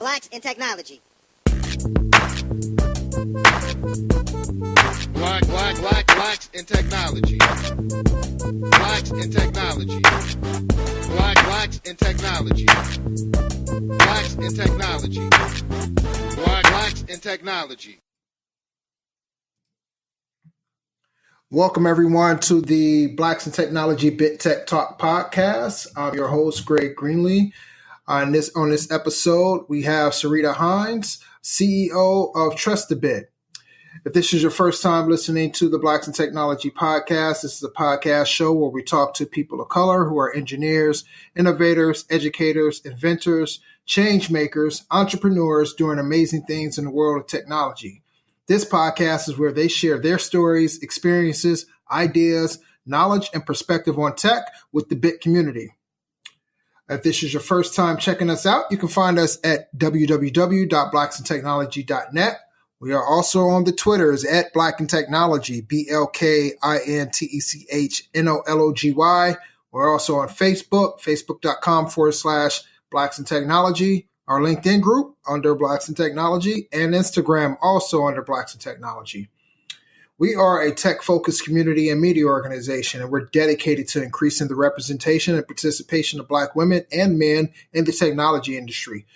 Blacks in Technology. Blacks in Technology. Blacks in Technology. Blacks in Technology. Blacks in Technology. Blacks in Technology. Welcome everyone to the Blacks In Technology BITTechTalk podcast. I'm your host, Greg Greenlee. On this episode, we have Sarita Hines, CEO of Trustabit. If this is your first time listening to the Blacks In Technology podcast, this is a podcast show where we talk to people of color who are engineers, innovators, educators, inventors, change makers, entrepreneurs doing amazing things in the world of technology. This podcast is where they share their stories, experiences, ideas, knowledge, and perspective on tech with the BIT community. If this is your first time checking us out, you can find us at www.blacksintechnology.net. We are also on the Twitters at Black In Technology, BLKINTECHNOLOGY. We're also on Facebook, facebook.com/Blacks In Technology. Our LinkedIn group under Blacks In Technology, and Instagram also under Blacks In Technology. We are a tech-focused community and media organization, and we're dedicated to increasing the representation and participation of Black women and men in the technology industry.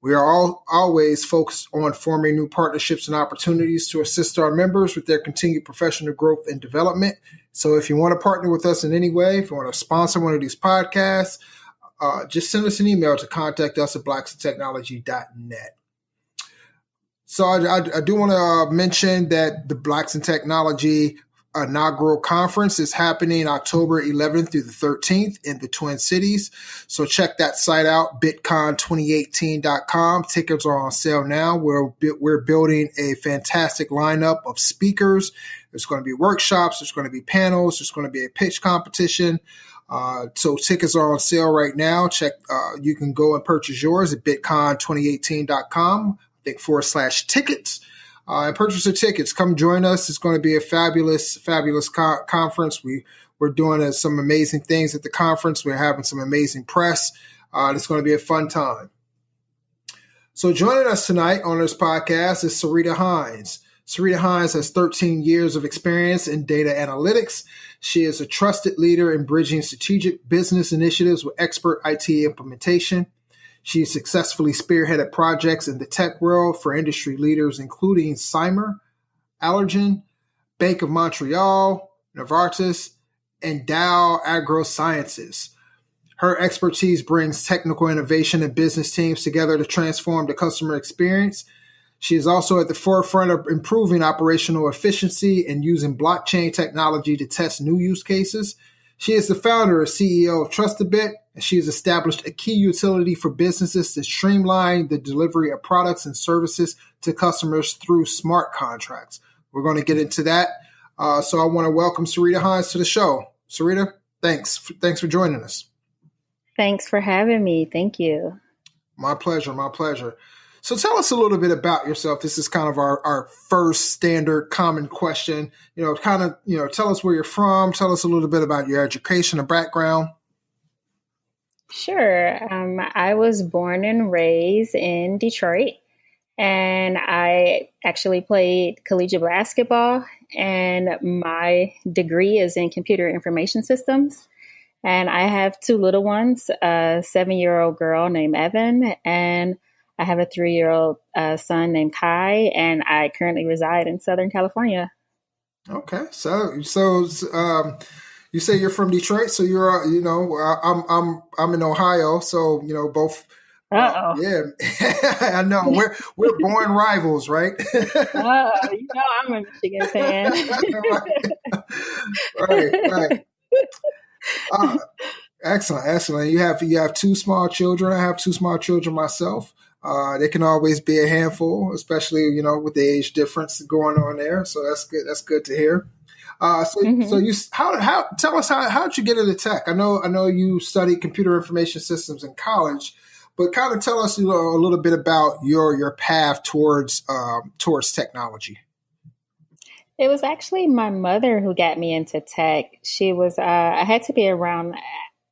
We are always focused on forming new partnerships and opportunities to assist our members with their continued professional growth and development. So if you want to partner with us in any way, if you want to sponsor one of these podcasts, just send us an email to contact us at blacksintechnology.net. So I do want to mention that the Blacks In Technology inaugural conference is happening October 11th through the 13th in the Twin Cities. So check that site out, bitcon2018.com. Tickets are on sale now. We're building a fantastic lineup of speakers. There's going to be workshops. There's going to be panels. There's going to be a pitch competition. So tickets are on sale right now. You can go and purchase yours at bitcon2018.com, /tickets. And purchase the tickets. Come join us. It's going to be a fabulous conference. We're doing some amazing things at the conference. We're having some amazing press. It's going to be a fun time. So joining us tonight on this podcast is Sarita Hines. Sarita Hines has 13 years of experience in data analytics. She is a trusted leader in bridging strategic business initiatives with expert IT implementation. She successfully spearheaded projects in the tech world for industry leaders, including Cymer, Allergen, Bank of Montreal, Novartis, and Dow AgroSciences. Her expertise brings technical innovation and business teams together to transform the customer experience. She is also at the forefront of improving operational efficiency and using blockchain technology to test new use cases. She is the founder and CEO of Trustabit, and she has established a key utility for businesses to streamline the delivery of products and services to customers through smart contracts. We're going to get into that. So I want to welcome Sarita Hines to the show. Sarita, thanks for joining us. Thanks for having me. Thank you. My pleasure. So tell us a little bit about yourself. This is kind of our first standard common question. Tell us where you're from. Tell us a little bit about your education and background. Sure. I was born and raised in Detroit, and I actually played collegiate basketball, and my degree is in computer information systems. And I have two little ones, a 7-year-old girl named Evan, and I have a 3-year-old son named Kai, and I currently reside in Southern California. Okay, so you say you're from Detroit, so you're I'm in Ohio, so both. Yeah, I know we're born rivals, right? I'm a Michigan fan. Right. Excellent. You have two small children. I have two small children myself. They can always be a handful, especially, with the age difference going on there. So that's good. That's good to hear. So you, tell us how'd you get into tech? I know you studied computer information systems in college, but kind of tell us a little bit about your path towards technology. It was actually my mother who got me into tech. She was, I had to be around,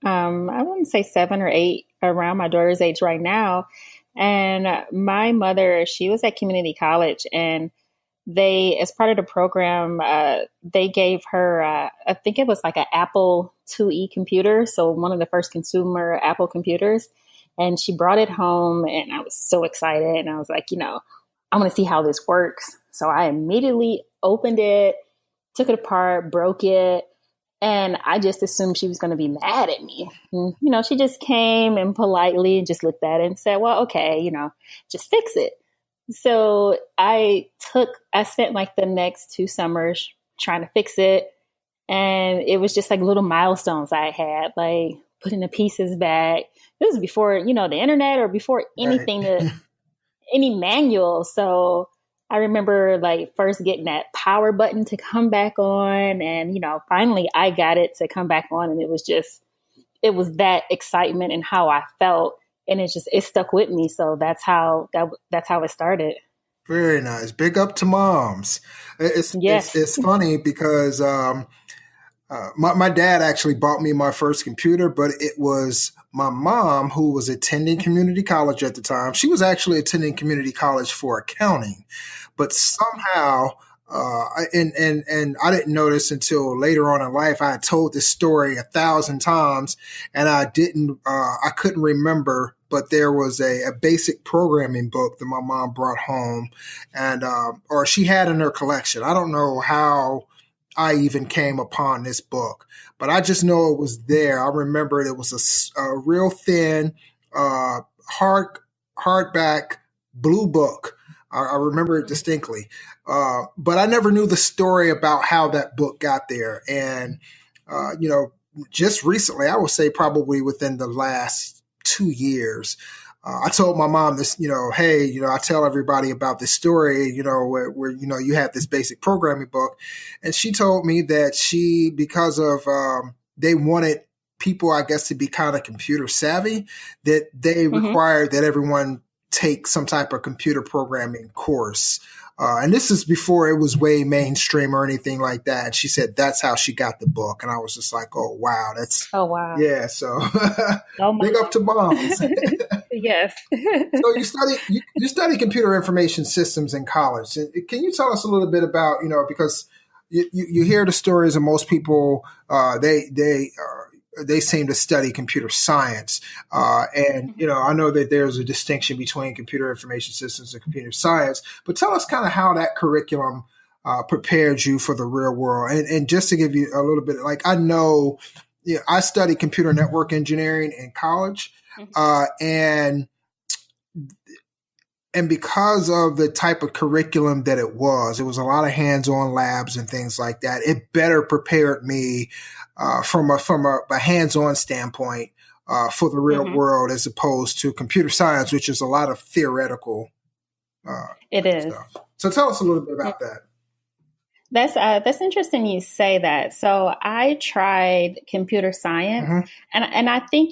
I wouldn't say 7 or 8, around my daughter's age right now. And my mother, she was at community college, and they, as part of the program, they gave her, I think it was like an Apple IIe computer. So one of the first consumer Apple computers. And she brought it home, and I was so excited. And I was like, I want to see how this works. So I immediately opened it, took it apart, broke it. And I just assumed she was going to be mad at me. And, she just came and politely just looked at it and said, well, okay, just fix it. So I spent like the next 2 summers trying to fix it. And it was just like little milestones I had, like putting the pieces back. This was before, the internet or before anything, right. Any manual. So I remember like first getting that power button to come back on. And, finally I got it to come back on. And it was that excitement and how I felt. And it stuck with me. So that's how it started. Very nice. Big up to moms. It's funny because my dad actually bought me my first computer, but it was my mom who was attending community college at the time. She was actually attending community college for accounting, but somehow, and I didn't notice until later on in life. I had told this story 1,000 times, and I couldn't remember. But there was a basic programming book that my mom brought home, and or she had in her collection. I don't know how I even came upon this book, but I just know it was there. I remember it was a real thin, hardback blue book. I remember it distinctly, but I never knew the story about how that book got there. And just recently, I would say probably within the last 2 years, I told my mom this, hey, I tell everybody about this story, where you have this basic programming book. And she told me that because of, they wanted people, I guess, to be kind of computer savvy, that they required that everyone take some type of computer programming course. And this is before it was way mainstream or anything like that. And she said that's how she got the book. And I was just like, oh, wow. Yeah. So big up to moms. Yes. So you study computer information systems in college. Can you tell us a little bit about, because you hear the stories of most people, they seem to study computer science. And I know that there's a distinction between computer information systems and computer science, but tell us kind of how that curriculum prepared you for the real world. And just to give you a little bit, like I know, I studied computer network engineering in college, and because of the type of curriculum that it was a lot of hands-on labs and things like that. It better prepared me from a hands-on standpoint for the real world, as opposed to computer science, which is a lot of theoretical. It is. Stuff. So tell us a little bit about that. That's interesting you say that. So I tried computer science, and I think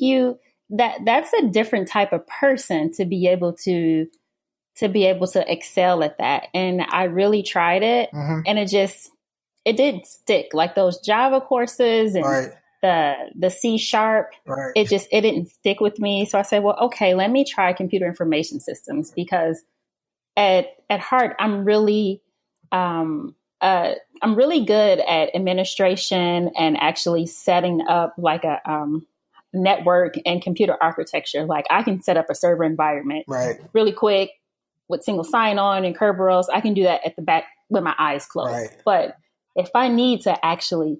that's a different type of person to be able to excel at that. And I really tried it, and it didn't stick. Like those Java courses and the C#, it didn't stick with me. So I said, well, okay, let me try computer information systems, because at heart, I'm really good at administration and actually setting up like a network and computer architecture. Like I can set up a server environment really quick with single sign-on and Kerberos. I can do that at the back with my eyes closed. But if I need to actually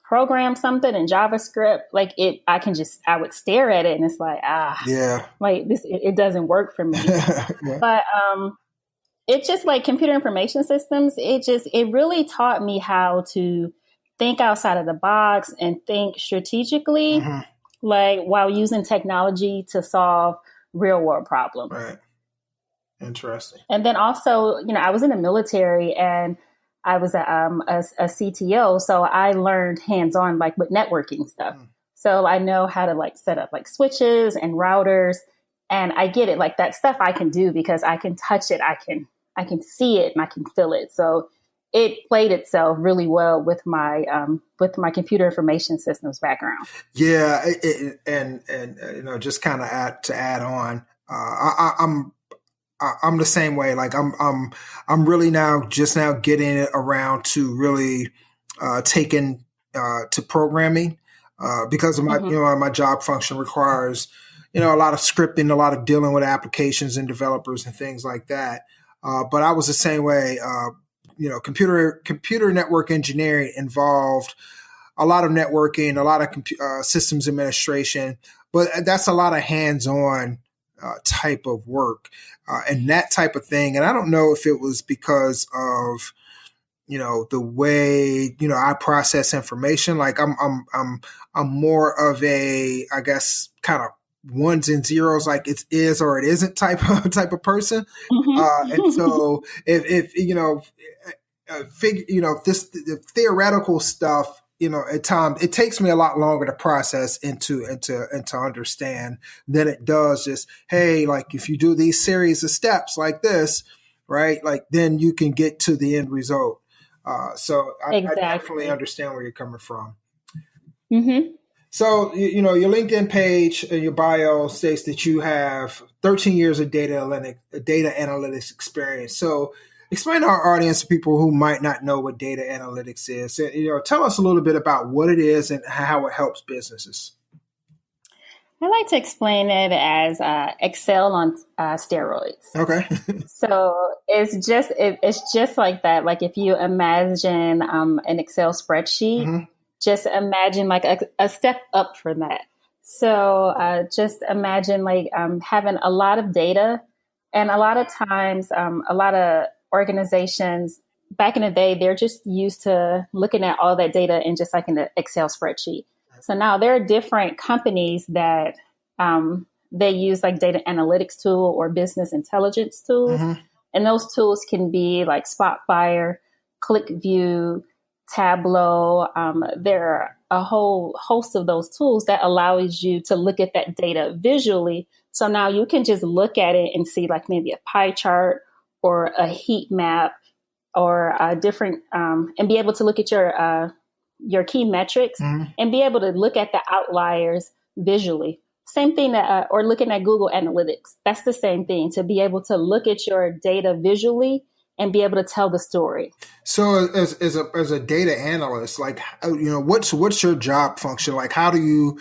program something in JavaScript, I would stare at it and it's like, like this, it doesn't work for me. But it's just like computer information systems. It really taught me how to think outside of the box and think strategically, like while using technology to solve real world problems. Right. Interesting. And then also, I was in the military and I was a CTO. So I learned hands-on, like with networking stuff. So I know how to like set up like switches and routers, and I get it. Like that stuff I can do because I can touch it. I can see it and I can feel it. So it played itself really well with my computer information systems background. Yeah, and just kind of add on. I'm the same way. Like I'm really just now getting around to really taking to programming because of my my job function requires a lot of scripting, a lot of dealing with applications and developers and things like that. But I was the same way. Computer network engineering involved a lot of networking, a lot of systems administration, but that's a lot of hands-on type of work and that type of thing. And I don't know if it was because of the way I process information. Like I'm more of a, I guess, kind of ones and zeros, like it is or it isn't type of person. And so if the theoretical stuff, at times it takes me a lot longer to process and to understand than it does just, hey, like if you do these series of steps like this, right, like then you can get to the end result. So I definitely understand where you're coming from. Mm-hmm. So, your LinkedIn page, your bio states that you have 13 years of data analytics experience. So explain to our audience, people who might not know what data analytics is. Tell us a little bit about what it is and how it helps businesses. I like to explain it as Excel on steroids. Okay. So it's just like that. Like if you imagine an Excel spreadsheet, just imagine like a step up from that. So just imagine like having a lot of data, and a lot of times, a lot of organizations back in the day, they're just used to looking at all that data in just like an Excel spreadsheet. So now there are different companies that they use like data analytics tool or business intelligence tools. And those tools can be like Spotfire, ClickView, Tableau. There are a whole host of those tools that allows you to look at that data visually. So now you can just look at it and see like maybe a pie chart or a heat map or a different, and be able to look at your key metrics and be able to look at the outliers visually. Same thing that, or looking at Google Analytics. That's the same thing, to be able to look at your data visually and be able to tell the story. So as a data analyst, like, what's your job function? Like, how do you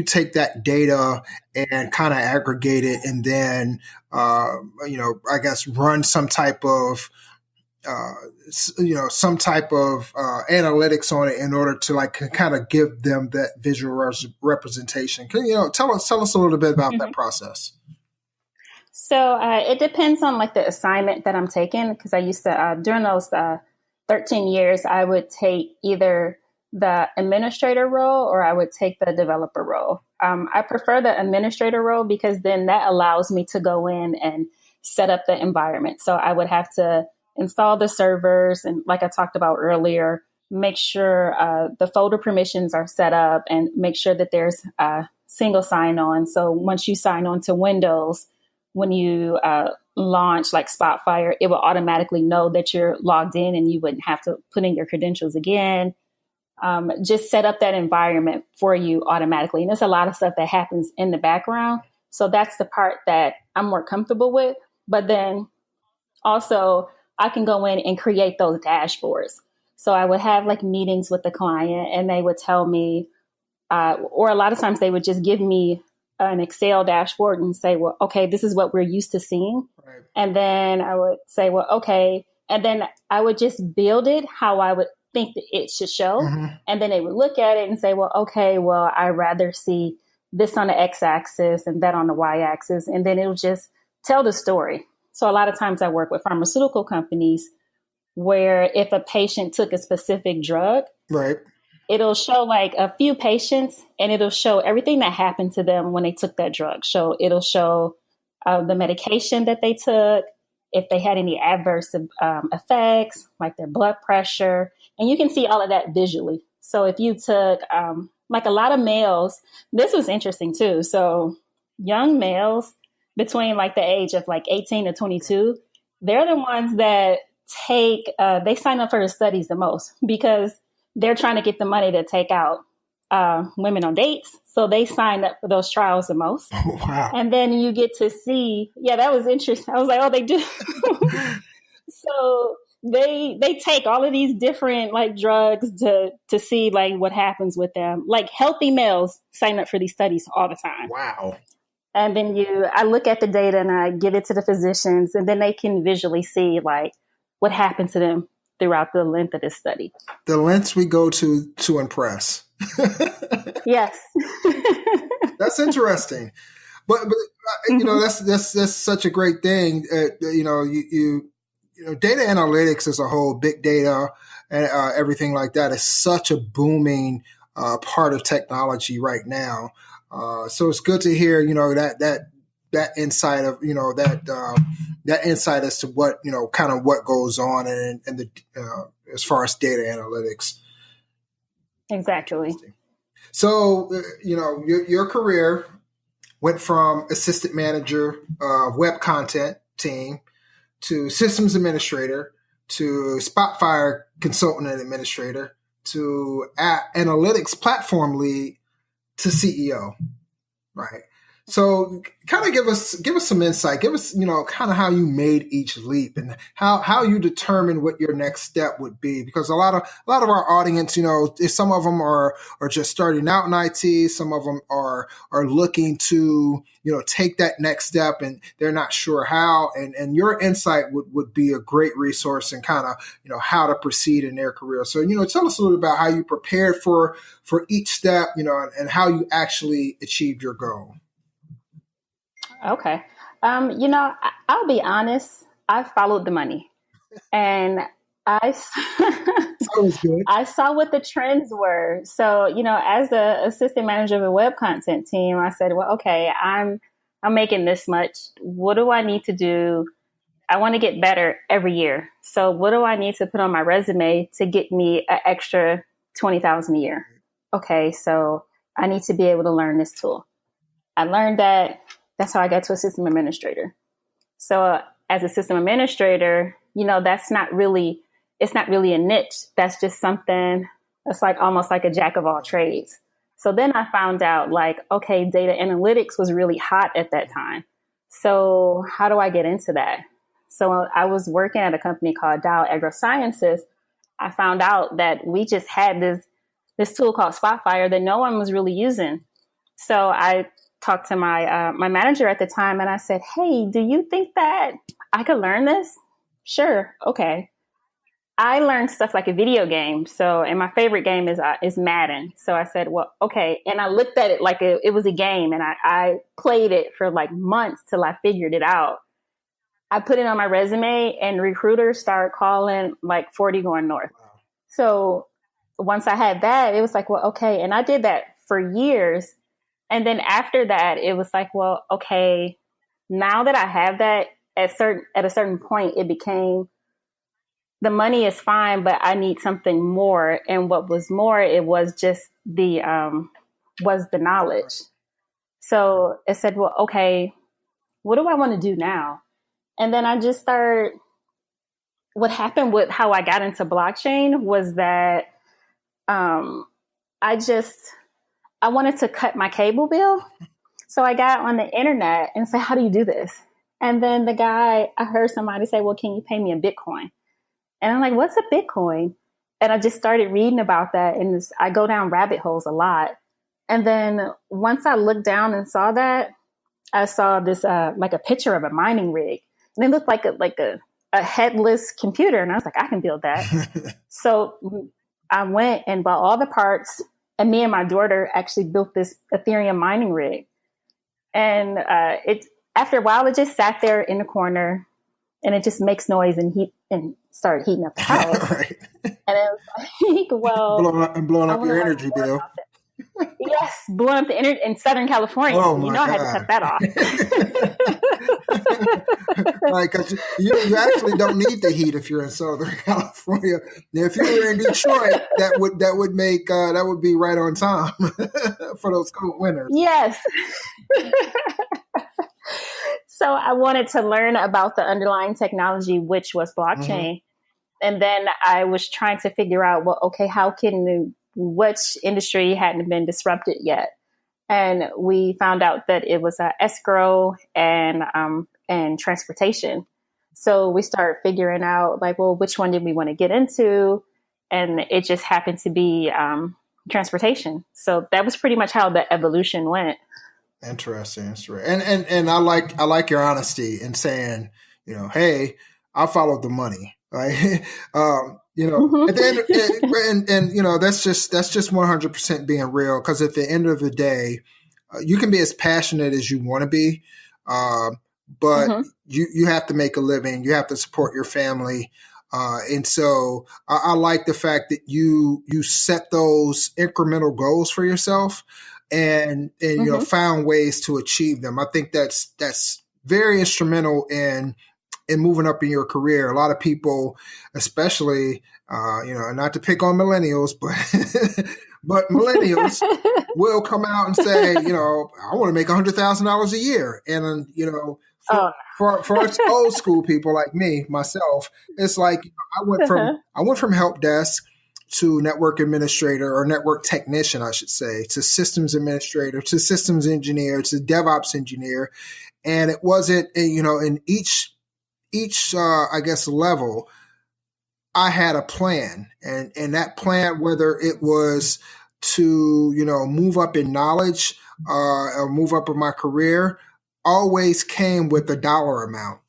take that data and kind of aggregate it and then, I guess run some type of analytics on it in order to like kind of give them that visual representation? Can tell us a little bit about that process? So it depends on like the assignment that I'm taking, because I used to during those 13 years, I would take either the administrator role or I would take the developer role. I prefer the administrator role because then that allows me to go in and set up the environment. So I would have to install the servers, and like I talked about earlier, make sure the folder permissions are set up and make sure that there's a single sign-on. So once you sign on to Windows, when you launch like Spotfire, it will automatically know that you're logged in and you wouldn't have to put in your credentials again. Just set up that environment for you automatically. And there's a lot of stuff that happens in the background. So that's the part that I'm more comfortable with. But then also I can go in and create those dashboards. So I would have like meetings with the client and they would tell me, or a lot of times they would just give me an Excel dashboard and say, well, okay, this is what we're used to seeing. Right. And then I would say, well, okay. And then I would just build it how I would think that it should show. And then they would look at it and say, well, okay, well, I'd rather see this on the X-axis and that on the Y-axis. And then it'll just tell the story. So a lot of times I work with pharmaceutical companies where if a patient took a specific drug, right, it'll show like a few patients and it'll show everything that happened to them when they took that drug. So it'll show the medication that they took, if they had any adverse effects, like their blood pressure, and you can see all of that visually. So if you took like a lot of males, this was interesting too. So young males between like the age of like 18 to 22, they're the ones that they sign up for the studies the most because they're trying to get the money to take out women on dates. So they signed up for those trials the most. Wow. And then you get to see, that was interesting. I was like, oh, they do. So they take all of these different like drugs to see like what happens with them. Like healthy males sign up for these studies all the time. Wow. And then I look at the data and I give it to the physicians, and then they can visually see like what happened to them throughout the length of this study. The lengths we go to impress. Yes. That's interesting. But you know, that's such a great thing. You know, data analytics as a whole, big data and everything like that is such a booming part of technology right now. So it's good to hear, you know, that insight of, you know, that insight as to what, you know, kind of what goes on and the as far as data analytics. Exactly. So, you know, your career went from assistant manager of web content team to systems administrator to Spotfire consultant and administrator to analytics platform lead to CEO, right? So kind of give us some insight. Give us, you know, kind of how you made each leap and how you determined what your next step would be. Because a lot of our audience, you know, some of them are just starting out in IT. Some of them are looking to, you know, take that next step and they're not sure how. And your insight would be a great resource and kind of, you know, how to proceed in their career. So, you know, tell us a little about how you prepared for each step, you know, and how you actually achieved your goal. Okay. You know, I'll be honest. I followed the money, and I saw what the trends were. So, you know, as the assistant manager of a web content team, I said, well, okay, I'm making this much. What do I need to do? I want to get better every year. So what do I need to put on my resume to get me an extra $20,000 a year? Okay. So I need to be able to learn this tool. I learned that. That's how I got to a system administrator. So as a system administrator, you know, it's not really a niche. That's just something that's like almost like a jack of all trades. So then I found out like, okay, data analytics was really hot at that time. So how do I get into that? So I was working at a company called Dow AgroSciences. I found out that we just had this tool called Spotfire that no one was really using. So I talked to my manager at the time and I said, hey, do you think that I could learn this? Sure. Okay. I learned stuff like a video game. So, and my favorite game is Madden. So I said, well, okay. And I looked at it like it was a game and I played it for like months till I figured it out. I put it on my resume and recruiters started calling like 40 going north. Wow. So once I had that, it was like, well, okay. And I did that for years. And then after that, it was like, well, okay, now that I have that at a certain point, it became the money is fine, but I need something more. And what was more, it was just the knowledge. So it said, well, okay, what do I want to do now? And then I just started, what happened with how I got into blockchain was that I wanted to cut my cable bill. So I got on the internet and said, how do you do this? And then I heard somebody say, well, can you pay me in Bitcoin? And I'm like, what's a Bitcoin? And I just started reading about that. And I go down rabbit holes a lot. And then once I looked down and saw that, I saw this, like a picture of a mining rig. And it looked like a headless computer. And I was like, I can build that. So I went and bought all the parts. And me and my daughter actually built this Ethereum mining rig. And after a while, it just sat there in the corner and it just makes noise and started heating up the house. Right. And it was like, well, blowing up your energy bill. Yes, blowing up the energy in Southern California. Oh, you know, God. I had to cut that off. Right, because you actually don't need the heat if you're in Southern California. Now, if you were in Detroit, that would be right on time for those cold winters. Yes. So I wanted to learn about the underlying technology, which was blockchain. Mm-hmm. And then I was trying to figure out, well, okay, how can which industry hadn't been disrupted yet. And we found out that it was escrow and transportation. So we started figuring out like, well, which one did we want to get into? And it just happened to be transportation. So that was pretty much how the evolution went. Interesting. And I like your honesty in saying, hey, I followed the money. Right. At the end, and that's just 100% being real. Because at the end of the day, you can be as passionate as you want to be, but you have to make a living. You have to support your family. And so I like the fact that you set those incremental goals for yourself and found ways to achieve them. I think that's very instrumental in moving up in your career. A lot of people, especially, not to pick on millennials, but millennials will come out and say, I want to make $100,000 a year. And, for us old school people like me, myself, it's like I went from help desk to network administrator or network technician, I should say, to systems administrator, to systems engineer, to DevOps engineer. And it wasn't, in each I guess level, I had a plan, and that plan, whether it was to, move up in knowledge, or move up in my career, always came with a dollar amount.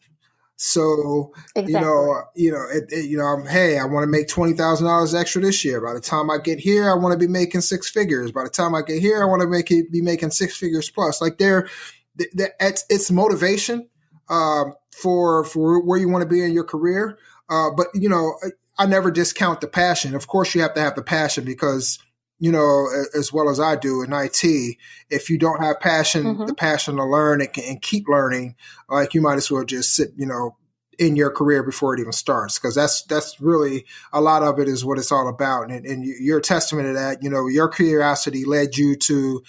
So, exactly. Hey, I want to make $20,000 extra this year. By the time I get here, I want to be making six figures. By the time I get here, I want to be making six figures plus. Like it's motivation, for where you want to be in your career. But I never discount the passion. Of course, you have to have the passion because, as well as I do in IT, if you don't have passion, the passion to learn and keep learning, like you might as well just sit, in your career before it even starts. Because that's really a lot of it is what it's all about. And you're a testament to that. Your curiosity led you to,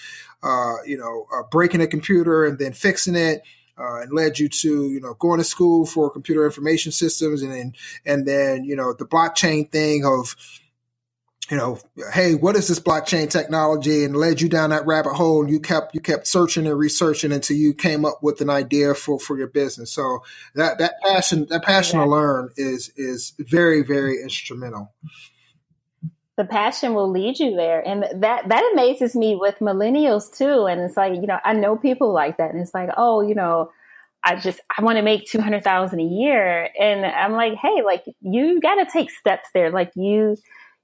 breaking a computer and then fixing it. And led you to, going to school for computer information systems and then, the blockchain thing of, hey, what is this blockchain technology? And led you down that rabbit hole. And you kept searching and researching until you came up with an idea for your business. So that passion to learn is very, very instrumental. The passion will lead you there. And that amazes me with millennials too. And it's like, I know people like that. And it's like, oh, I want to make $200,000 a year. And I'm like, hey, like you got to take steps there. Like you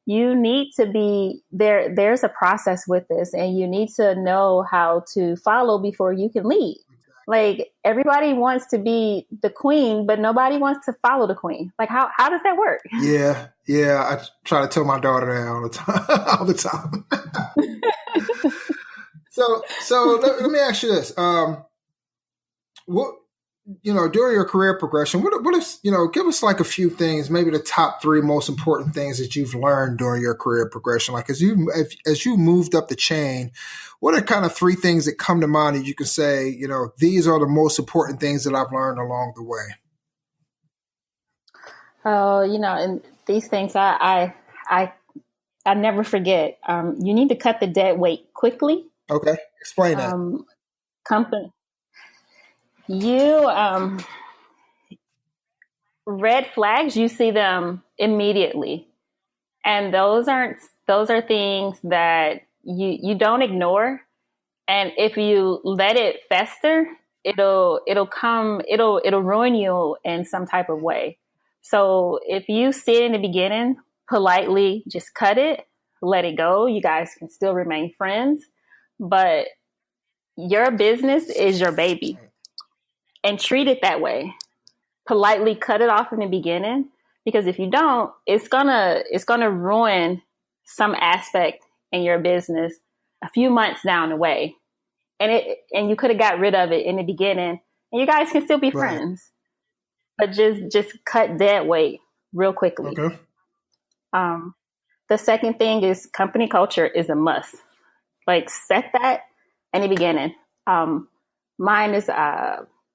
need to be there. There's a process with this and you need to know how to follow before you can lead. Like everybody wants to be the queen, but nobody wants to follow the queen. Like how does that work? Yeah. I try to tell my daughter that all the time. So let me ask you this. What, during your career progression, what is, give us like a few things, maybe the top three most important things that you've learned during your career progression. Like as you moved up the chain, what are kind of three things that come to mind that you can say, these are the most important things that I've learned along the way? Oh, and these things I never forget. You need to cut the dead weight quickly. Okay. Explain that. Company. Red flags, you see them immediately. And those are things that you don't ignore. And if you let it fester, it'll ruin you in some type of way. So if you see it in the beginning, politely just cut it, let it go. You guys can still remain friends, but your business is your baby and treat it that way. Politely cut it off in the beginning, because if you don't, it's gonna ruin some aspect in your business a few months down the way. And you could have got rid of it in the beginning and you guys can still be friends. But just cut dead weight real quickly. Okay. The second thing is company culture is a must. Like set that in the beginning. Mine is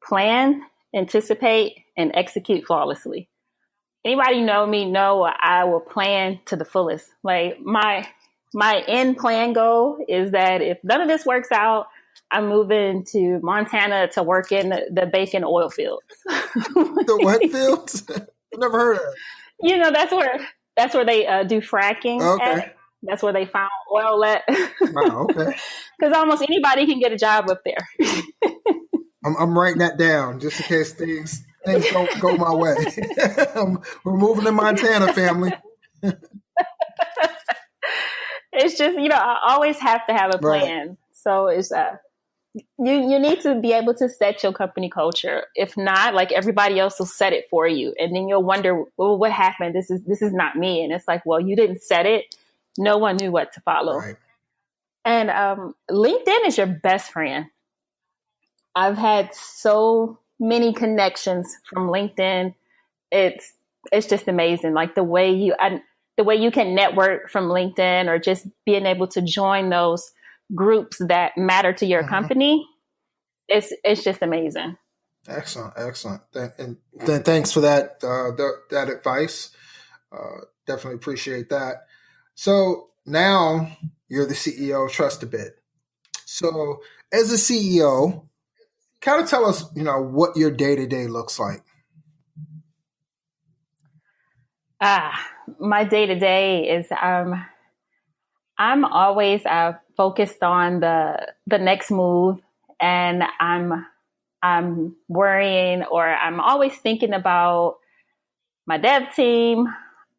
plan, anticipate, and execute flawlessly. Anybody know me know I will plan to the fullest. Like my my end plan goal is that if none of this works out, I'm moving to Montana to work in the bacon oil fields. The what fields? I've never heard of You know, that's where they do fracking it. Okay. at. That's where they found oil at. Wow, okay. Because almost anybody can get a job up there. I'm writing that down just in case things don't go my way. We're moving to Montana, family. It's just, I always have to have a plan. Right. So it's you need to be able to set your company culture. If not, like everybody else will set it for you, and then you'll wonder, well, what happened? This is not me. And it's like, well, you didn't set it. No one knew what to follow. Right. And LinkedIn is your best friend. I've had so many connections from LinkedIn. It's just amazing. Like the way you can network from LinkedIn, or just being able to join those groups that matter to your company. It's just amazing. Excellent. And thanks for that that advice. Definitely appreciate that. So now you're the CEO of Trustabit. So as a CEO, kind of tell us, what your day-to-day looks like. My day-to-day is I'm always focused on the next move, and I'm worrying, or I'm always thinking about my dev team.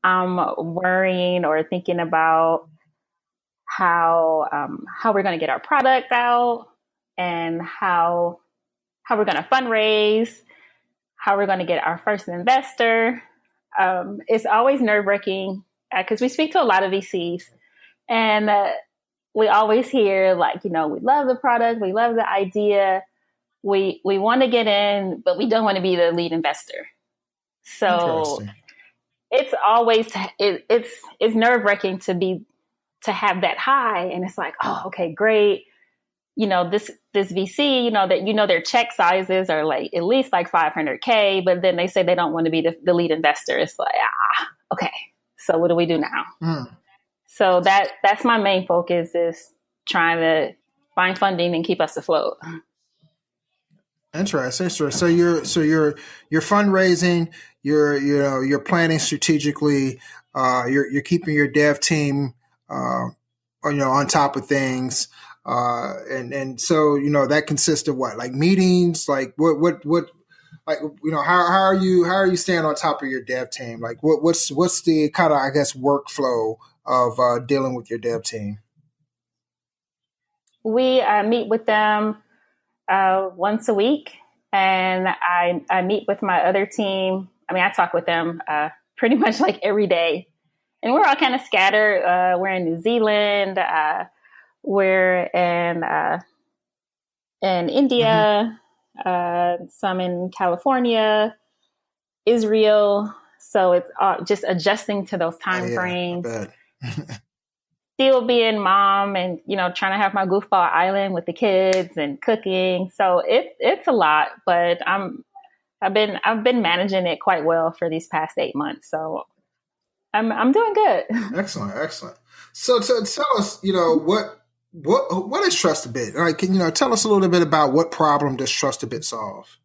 I'm worrying or thinking about how we're going to get our product out, and how we're going to fundraise, how we're going to get our first investor. It's always nerve-wracking because we speak to a lot of VCs, and we always hear like, we love the product, we love the idea, we want to get in, but we don't want to be the lead investor. So it's always it's nerve-wracking to have that high, and it's like, oh, okay, great. This VC, that their check sizes are like at least like $500K, but then they say they don't want to be the lead investor. It's like, okay, so what do we do now? So that's my main focus, is trying to find funding and keep us afloat. Interesting. So you're fundraising. You're planning strategically. You're keeping your dev team, on top of things. And so, that consists of what, like meetings, like what, like, how are you staying on top of your dev team? Like what's the kind of, I guess, workflow of dealing with your dev team? We meet with them once a week, and I meet with my other team. I mean, I talk with them pretty much like every day, and we're all kind of scattered. We're in New Zealand. We're in India, some in California, Israel. So it's just adjusting to those time frames. Still being mom, and trying to have my goofball island with the kids and cooking. So it's a lot, but I've been managing it quite well for these past 8 months. So I'm doing good. Excellent. So tell us, what is Trustabit? All right, can tell us a little bit about what problem does Trustabit solve?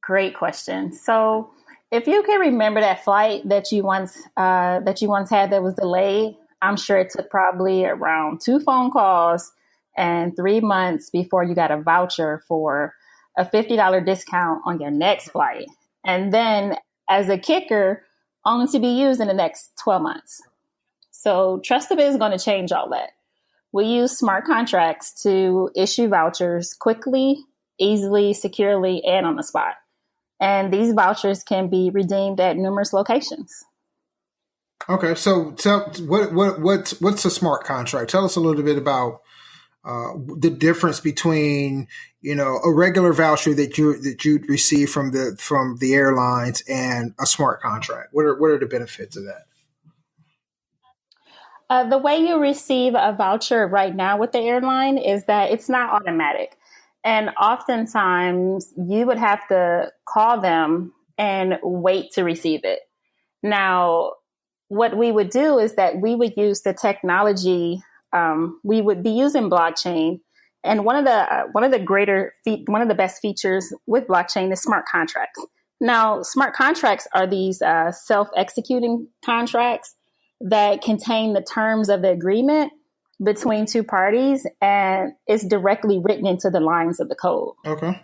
Great question. So if you can remember that flight that you once had that was delayed, I'm sure it took probably around 2 phone calls and 3 months before you got a voucher for a $50 discount on your next flight. And then as a kicker, only to be used in the next 12 months. So Trustabit is going to change all that. We use smart contracts to issue vouchers quickly, easily, securely, and on the spot. And these vouchers can be redeemed at numerous locations. Okay, so what's a smart contract? Tell us a little bit about the difference between a regular voucher that you'd receive from the airlines and a smart contract. What are the benefits of that? The way you receive a voucher right now with the airline is that it's not automatic. And oftentimes you would have to call them and wait to receive it. Now, what we would do is that we would use the technology. We would be using blockchain, and one of the best features with blockchain is smart contracts. Now, smart contracts are these self-executing contracts that contain the terms of the agreement between two parties, and it's directly written into the lines of the code. Okay.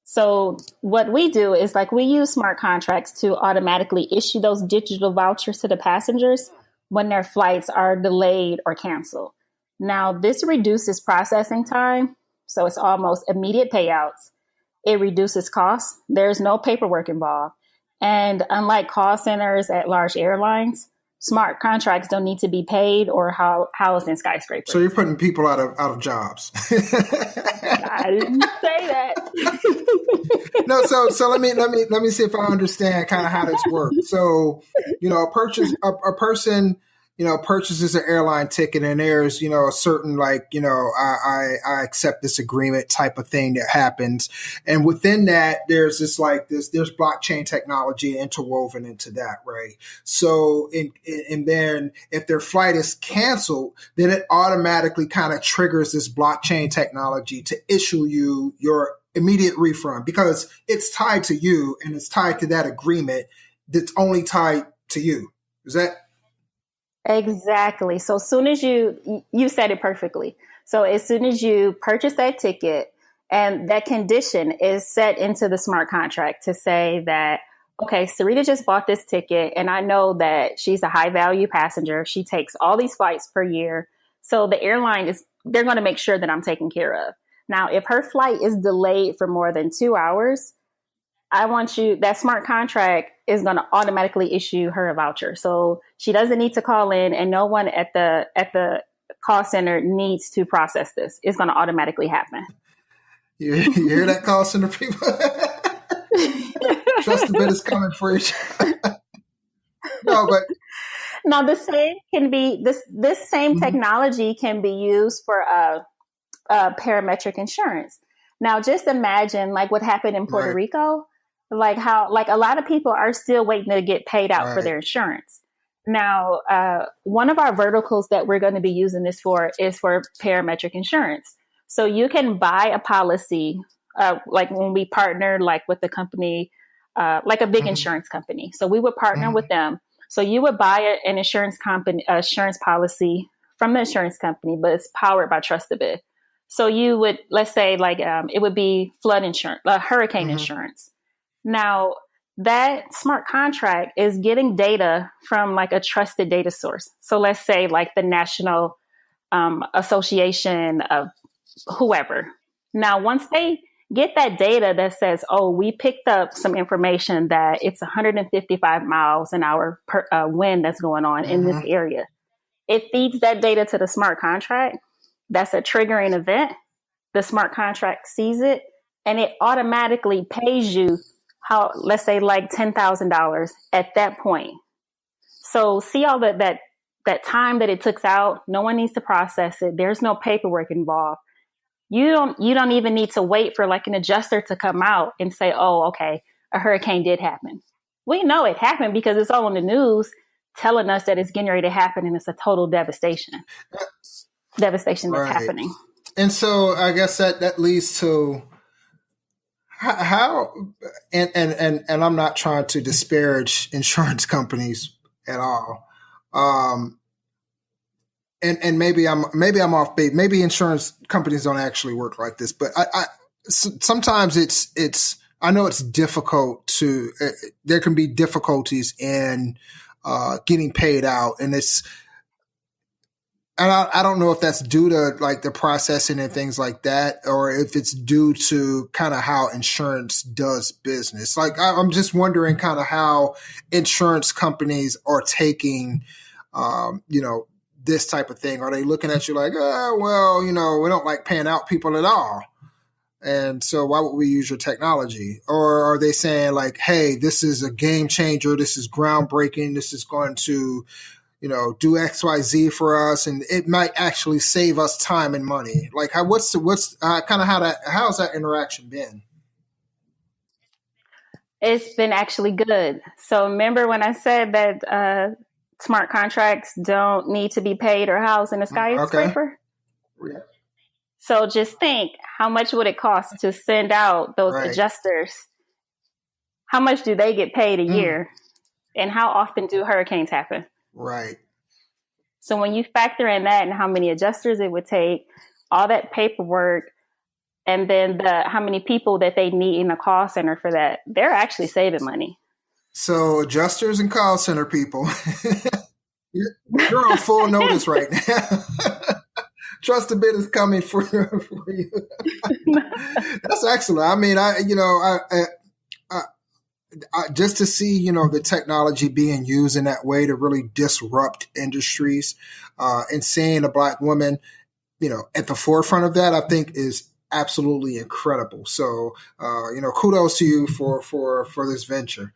So what we do is like we use smart contracts to automatically issue those digital vouchers to the passengers when their flights are delayed or canceled. Now, this reduces processing time, so it's almost immediate payouts. It reduces costs. There's no paperwork involved. And unlike call centers at large airlines, smart contracts don't need to be paid or housed in skyscrapers. So you're putting people out of jobs. I didn't say that. No, so let me see if I understand kind of how this works. So, a person, purchases an airline ticket, and there's, a certain I accept this agreement type of thing that happens. And within that, there's there's blockchain technology interwoven into that, right? So, and then if their flight is canceled, then it automatically kind of triggers this blockchain technology to issue you your immediate refund because it's tied to you and it's tied to that agreement that's only tied to you. Is that? Exactly. So as soon as you said it perfectly. So as soon as you purchase that ticket and that condition is set into the smart contract to say that, okay, Sarita just bought this ticket and I know that she's a high value passenger. She takes all these flights per year. So the airline they're going to make sure that I'm taken care of. Now, if her flight is delayed for more than 2 hours, that smart contract is going to automatically issue her a voucher. So she doesn't need to call in and no one at the call center needs to process this. It's going to automatically happen. You hear that, call center people? Trustabit is coming for you. No, but now the same can be this same technology can be used for parametric insurance. Now, just imagine like what happened in Puerto Rico, like how like a lot of people are still waiting to get paid out for their insurance. Now, one of our verticals that we're going to be using this for is for parametric insurance. So you can buy a policy, like when we partner like with the company, like a big insurance company. So we would partner with them. So you would buy an insurance policy from the insurance company, but it's powered by Trustabit. So you would, let's say like, it would be flood insurance, hurricane insurance. Now that smart contract is getting data from like a trusted data source. So let's say like the National Association of whoever. Now, once they get that data that says, oh, we picked up some information that it's 155 miles an hour per wind that's going on in this area. It feeds that data to the smart contract. That's a triggering event. The smart contract sees it and it automatically pays you let's say like $10,000 at that point. So see all that time that it took out. No one needs to process it. There's no paperwork involved. You don't even need to wait for like an adjuster to come out and say, oh, okay, a hurricane did happen. We know it happened because it's all on the news telling us that it's getting ready to happen and it's a total devastation that's happening. And so I guess that leads to how and I'm not trying to disparage insurance companies at all. And maybe I'm off base. Maybe insurance companies don't actually work like this, but sometimes it's I know it's difficult to there can be difficulties in getting paid out, and I don't know if that's due to like the processing and things like that, or if it's due to kind of how insurance does business. Like I'm just wondering kind of how insurance companies are taking, this type of thing. Are they looking at you like, oh, well, we don't like paying out people at all, and so why would we use your technology? Or are they saying like, hey, this is a game changer, this is groundbreaking, this is going to do XYZ for us, and it might actually save us time and money. Like, how's that interaction been? It's been actually good. So remember when I said that smart contracts don't need to be paid or housed in a Okay. skyscraper? Yeah. So just think, how much would it cost to send out those Right. adjusters? How much do they get paid a Mm. year? And how often do hurricanes happen? Right. So when you factor in that and how many adjusters it would take, all that paperwork, and then how many people that they need in a call center for that, they're actually saving money. So adjusters and call center people, you're on full notice right now. Trustabit is coming for you. That's excellent. I mean, just to see, the technology being used in that way to really disrupt industries, and seeing a Black woman, at the forefront of that, I think is absolutely incredible. So, kudos to you for this venture.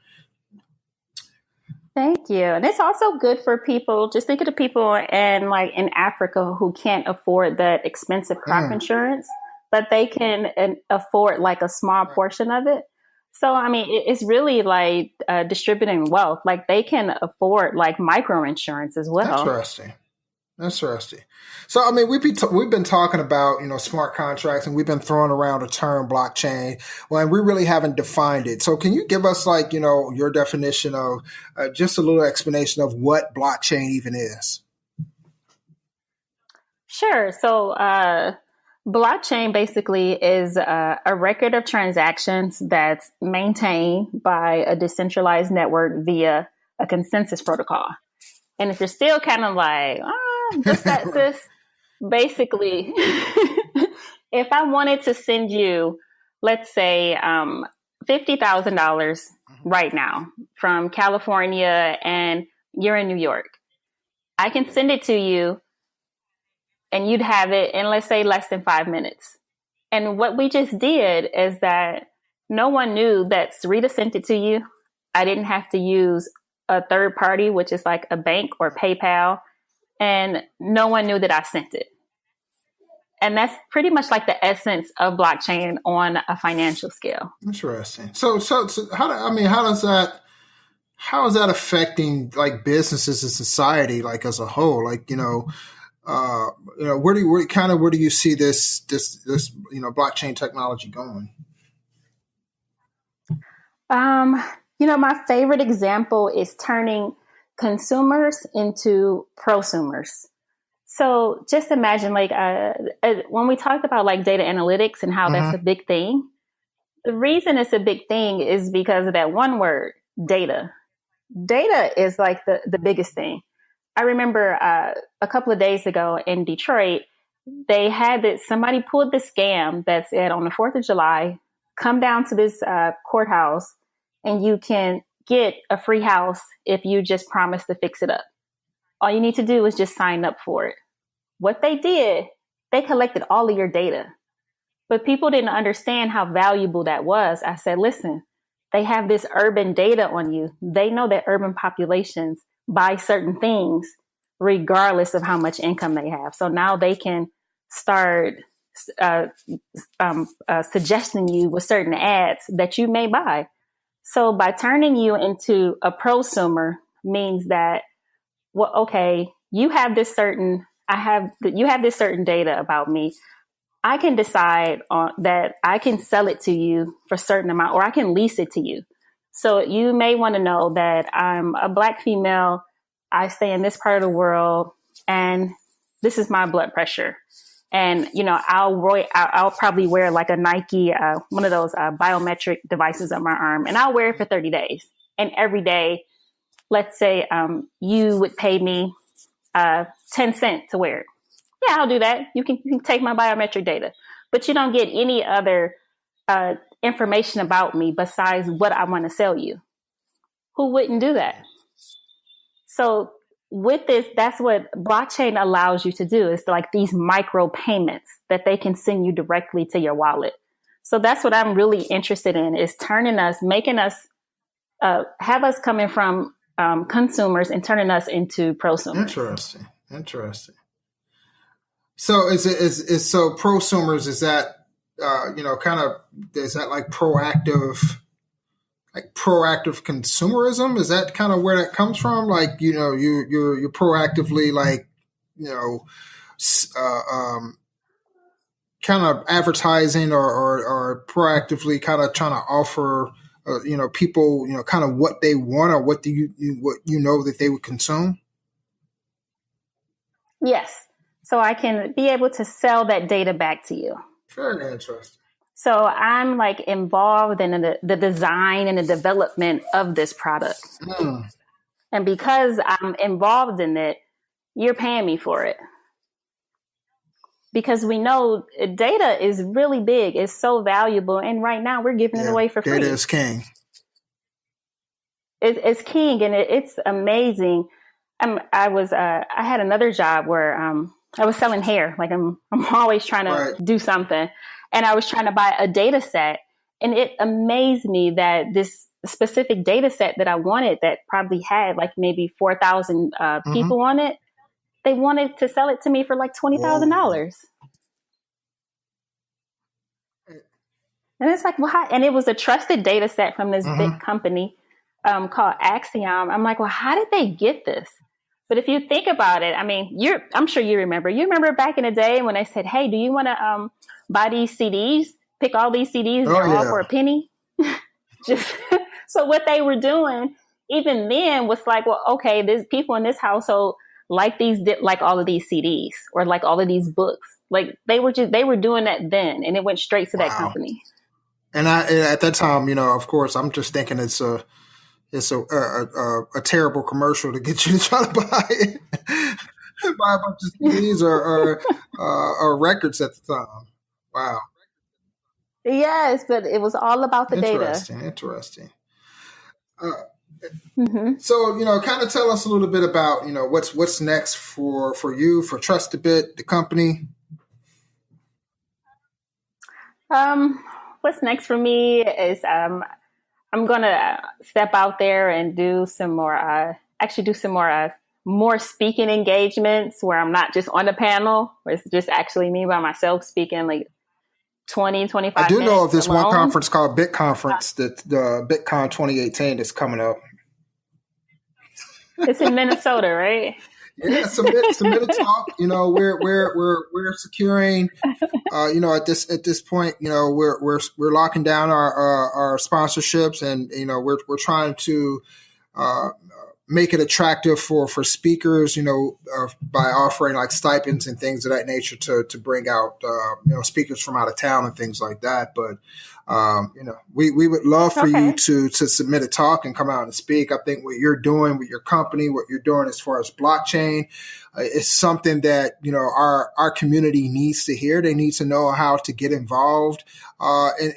Thank you. And it's also good for people. Just think of the people in Africa who can't afford that expensive crop insurance, but they can afford like a small portion of it. So, I mean, it's really like distributing wealth. Like they can afford like micro insurance as well. Interesting. So, I mean, we've been talking about, smart contracts, and we've been throwing around the term blockchain. Well, and we really haven't defined it. So can you give us your definition of just a little explanation of what blockchain even is? Sure. So, blockchain basically is a record of transactions that's maintained by a decentralized network via a consensus protocol. And if you're still kind of like, what's that, sis? Basically, if I wanted to send you, let's say, $50,000 right now from California and you're in New York, I can send it to you and you'd have it in, let's say, less than 5 minutes. And what we just did is that no one knew that Sarita sent it to you. I didn't have to use a third party, which is like a bank or PayPal. And no one knew that I sent it. And that's pretty much like the essence of blockchain on a financial scale. Interesting. So how is that affecting like businesses and society, like as a whole? Like, where do you see this blockchain technology going? My favorite example is turning consumers into prosumers. So just imagine when we talked about like data analytics and how that's a big thing, the reason it's a big thing is because of that one word, data. Data is like the biggest thing. I remember a couple of days ago in Detroit, they had somebody pulled this scam that said on the 4th of July, come down to this courthouse and you can get a free house if you just promise to fix it up. All you need to do is just sign up for it. What they did, they collected all of your data. But people didn't understand how valuable that was. I said, listen, they have this urban data on you. They know that urban populations buy certain things regardless of how much income they have. So now they can start suggesting you with certain ads that you may buy. So by turning you into a prosumer means that, well, okay, you have this certain data about me. I can decide that I can sell it to you for a certain amount, or I can lease it to you. So you may want to know that I'm a Black female. I stay in this part of the world, and this is my blood pressure. And, I'll probably wear like a Nike, one of those biometric devices on my arm, and I'll wear it for 30 days. And every day, let's say you would pay me 10 cents to wear it. Yeah, I'll do that. You can take my biometric data, but you don't get any other information about me besides what I want to sell you. Who wouldn't do that? So with this, that's what blockchain allows you to do, is like these micro payments that they can send you directly to your wallet. So that's what I'm really interested in, is making us, have us coming from consumers and turning us into prosumers. Interesting. So so prosumers, is that, is that like proactive? like proactive consumerism. Is that kind of where that comes from? Like, you're proactively like, you know, kind of advertising or proactively kind of trying to offer, people, kind of what they want or what what that they would consume. Yes. So I can be able to sell that data back to you. Very interesting. So I'm like involved in the design and the development of this product. And because I'm involved in it, you're paying me for it. Because we know data is really big. It's so valuable. And right now we're giving it away for free. Data is king. It's king, and it's amazing. I had another job where I was selling hair. Like I'm always trying to do something. And I was trying to buy a data set. And it amazed me that this specific data set that I wanted that probably had like maybe 4,000 people on it, they wanted to sell it to me for like $20,000. And it's like, well, and it was a trusted data set from this big company called Axiom. I'm like, well, how did they get this? But if you think about it, I mean, I'm sure you remember. You remember back in the day when they said, hey, do you want to buy these CDs? Pick all these CDs, they're all for a penny. So what they were doing, even then, was like, well, okay, there's people in this household like all of these CDs or like all of these books. Like they were doing that then, and it went straight to that company. And at that time, of course, I'm just thinking it's a terrible commercial to get you to try to buy it. Buy a bunch of CDs or records at the time. Wow. Yes, but it was all about the data. Interesting. So, kind of tell us a little bit about, what's next for you, for Trustabit, the company. What's next for me is I'm going to step out there and do some more more speaking engagements where I'm not just on a panel, where it's just actually me by myself speaking like 20, 25 minutes. I do know of this one conference called Bit Conference, that the BitCon 2018 is coming up. It's in Minnesota, right? Yeah, submit a talk. We're securing. At this point, we're locking down our sponsorships, and we're trying to make it attractive for speakers. By offering like stipends and things of that nature to bring out speakers from out of town and things like that. But we would love for you to submit a talk and come out and speak. I think what you're doing with your company, what you're doing as far as blockchain, is something that our community needs to hear. They need to know how to get involved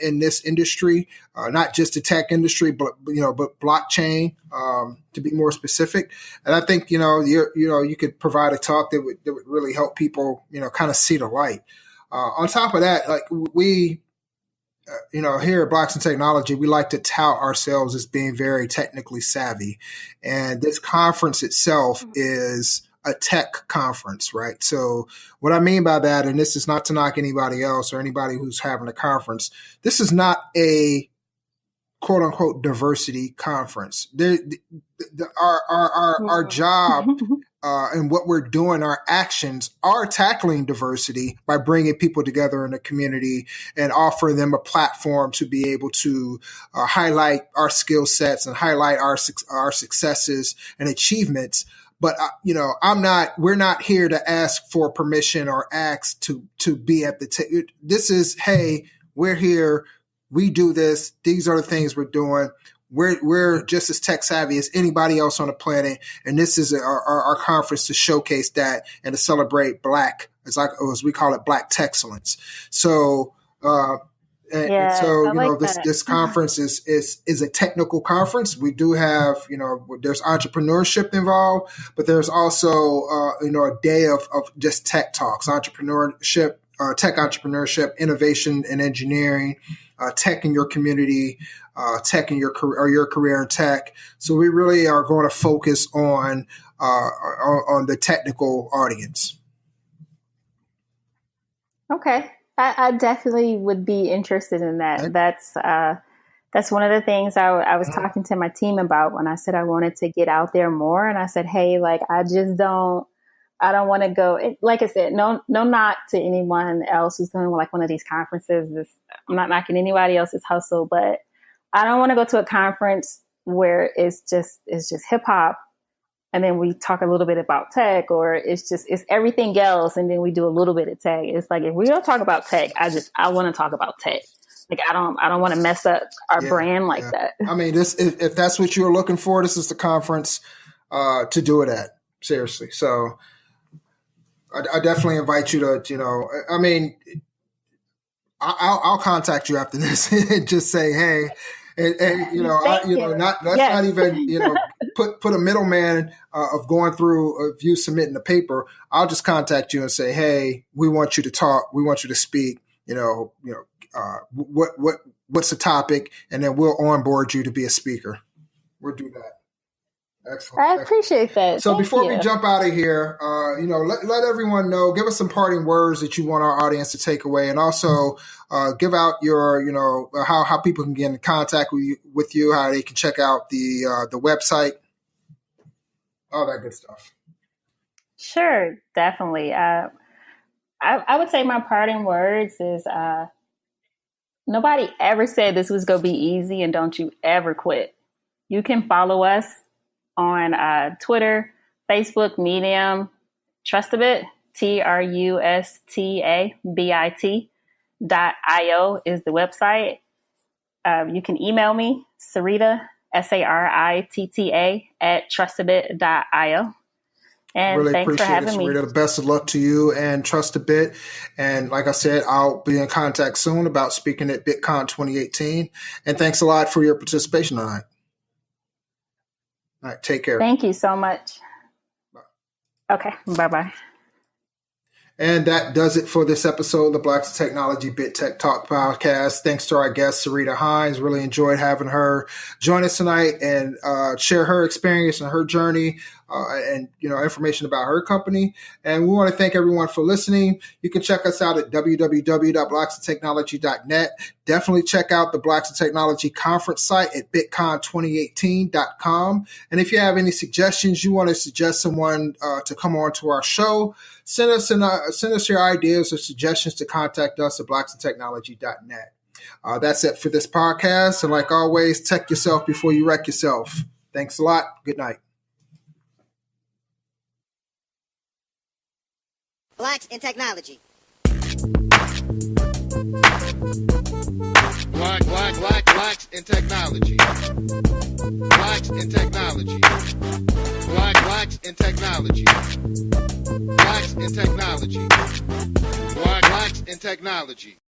in this industry, not just the tech industry, but blockchain, to be more specific. And I think you could provide a talk that would really help people kind of see the light. On top of that, like we. Here at Blacks In Technology, we like to tout ourselves as being very technically savvy. And this conference itself is a tech conference, right? So what I mean by that, and this is not to knock anybody else or anybody who's having a conference, this is not a quote unquote diversity conference. Our job and what we're doing, our actions are tackling diversity by bringing people together in the community and offering them a platform to be able to highlight our skill sets and highlight our successes and achievements. But we're not here to ask for permission or ask to be at the this is, hey, we're here. We do this. These are the things we're doing. We're just as tech savvy as anybody else on the planet, and this is our conference to showcase that and to celebrate Black, as we call it, Black tech excellence. So, this conference is a technical conference. We do have there's entrepreneurship involved, but there's also a day of just tech talks, entrepreneurship, tech entrepreneurship, innovation and engineering, tech in your community, tech in your career in tech. So we really are going to focus on the technical audience. Okay. I definitely would be interested in that. That's one of the things I was talking to my team about when I said I wanted to get out there more. And I said, hey, like, I don't want to go. Like I said, no knock to anyone else who's doing like one of these conferences. I'm not knocking anybody else's hustle, but I don't want to go to a conference where it's just hip hop. And then we talk a little bit about tech, or it's everything else. And then we do a little bit of tech. It's like, if we're going to talk about tech, I want to talk about tech. Like, I don't want to mess up our brand like that. I mean, if that's what you're looking for, this is the conference to do it at. Seriously. So I definitely invite you to, I mean, I'll contact you after this and just say, hey, and not even put a middleman of going through of you submitting the paper. I'll just contact you and say, hey, we want you to talk, we want you to speak. What's the topic, and then we'll onboard you to be a speaker. We'll do that. Excellent. I appreciate that. So before we jump out of here, let everyone know, give us some parting words that you want our audience to take away, and also give out your, how people can get in contact with you, how they can check out the website, all that good stuff. Sure, definitely. I would say my parting words is, nobody ever said this was going to be easy, and don't you ever quit. You can follow us on Twitter, Facebook, Medium, Trustabit, Trustabit.io is the website. You can email me, Sarita, Saritta, @Trustabit.io. And really thanks for having me. Sarita. Best of luck to you and Trustabit. And like I said, I'll be in contact soon about speaking at BitCon 2018. And thanks a lot for your participation tonight. All right, take care. Thank you so much. Bye. Okay, bye-bye. And that does it for this episode of the Blacks in Technology BITTechTalk podcast. Thanks to our guest, Sarita Hines. Really enjoyed having her join us tonight and share her experience and her journey and information about her company. And we want to thank everyone for listening. You can check us out at www.blacksintechnology.net. Definitely check out the Blacks in Technology conference site at bitcon2018.com. And if you have any suggestions, you want to suggest someone to come on to our show, send us your ideas or suggestions to contact us at blacksintechnology.net. That's it for this podcast. And like always, tech yourself before you wreck yourself. Thanks a lot. Good night. Blacks in Technology. Blacks in Technology. Blacks in Technology. Blacks in Technology. Blacks in Technology. Blacks in Technology.